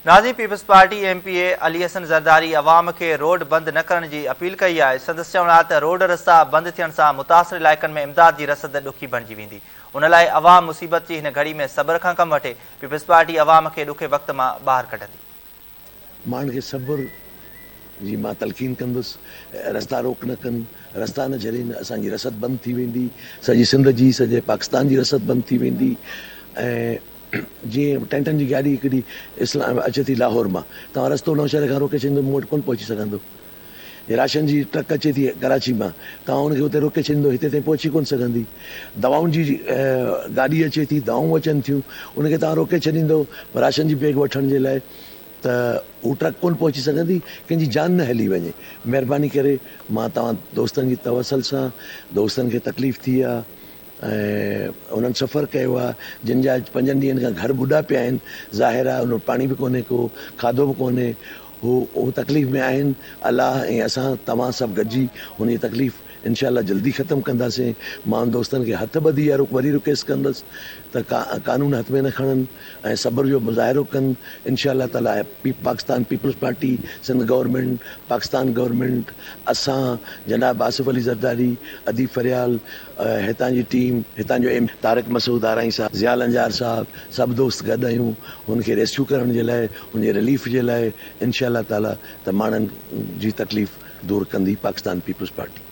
Nazi Peoples Party MPA Ali Hassan Zardari अवाम के road बंद न करण की अपील कई है। संदसि चवण आहे त रोड रस्ता बंद थियण सां मुतासिर इलाइक़नि में इमदाद की रसद ॾुखी बणिजी वेंदी। उन लाइ अवाम मुसीबत जी हिन घड़ी में सब्र खां कमु वठे। पीपल्स पार्टी अवाम के ॾुखे वक़्त मां ॿाहिरि कढंदी। माण्हुनि खे सब्र जी मां तलक़ीन कंदुसि। रस्ता रोक न कनि, रस्ता न झरनि, असांजी रसद बंदि थी वेंदी, सॼी सिंध जी सॼे पाकिस्तान जी रसद बंदि थी वेंदी। ऐं जीअं टेंटनि जी गाॾी हिकिड़ी इस्लाम अचे थी लाहौर मां, तव्हां रस्तो नौशहर खां रोके छॾींदो मूं वटि कोन पहुची सघंदो। राशन जी ट्रक अचे थी कराची मां, तव्हां हुनखे हुते रोके छॾींदो, हिते ताईं पहुची कोन सघंदी। दवाउनि जी गाॾी अचे थी, दवाऊं अचनि थियूं, उनखे तव्हां रोके छॾींदो राशन जी बैग वठण जे लाइ, त उहा ट्रक कोन पहुची सघंदी, कंहिंजी जान न हली वञे। महिरबानी करे मां तव्हां दोस्तनि जी तवसल सां, दोस्तनि खे तकलीफ़ थी आहे ऐं उन्हनि सफ़र कयो आहे, जिन जा 5 ॾींहंनि खां घर ॿुॾा पिया आहिनि, ज़ाहिर आहे उन पाणी बि कोन्हे, को खाधो बि कोन्हे, हू तकलीफ़ में आहिनि। अलाह ऐं असां तव्हां सभु गॾिजी हुन जी तकलीफ़ इनशाला जल्दी ख़तमु कंदासीं। मां दोस्तनि खे हथ ॿधी आहे वरी रिक्वेस्ट कंदुसि त कानून हथ में न खणनि ऐं सब्र जो मुज़ाहिरो कनि। इनशाला ताला Pakistan Peoples Party, Sindh government, Pakistan government, असां जनाब आसिफ अली ज़रदारी, अदीब फरियाल, हितां जी टीम, हितां जो तारिक मसूद आराई साहब, ज़ियाल अंजार साहब, सभु दोस्त गॾु आहियूं हुनखे रेस्क्यू करण जे लाइ, हुनजे रिलीफ जे लाइ। इनशाला ताला त माण्हुनि जी तकलीफ़ दूर कंदी पाकिस्तान पीपल्स पार्टी।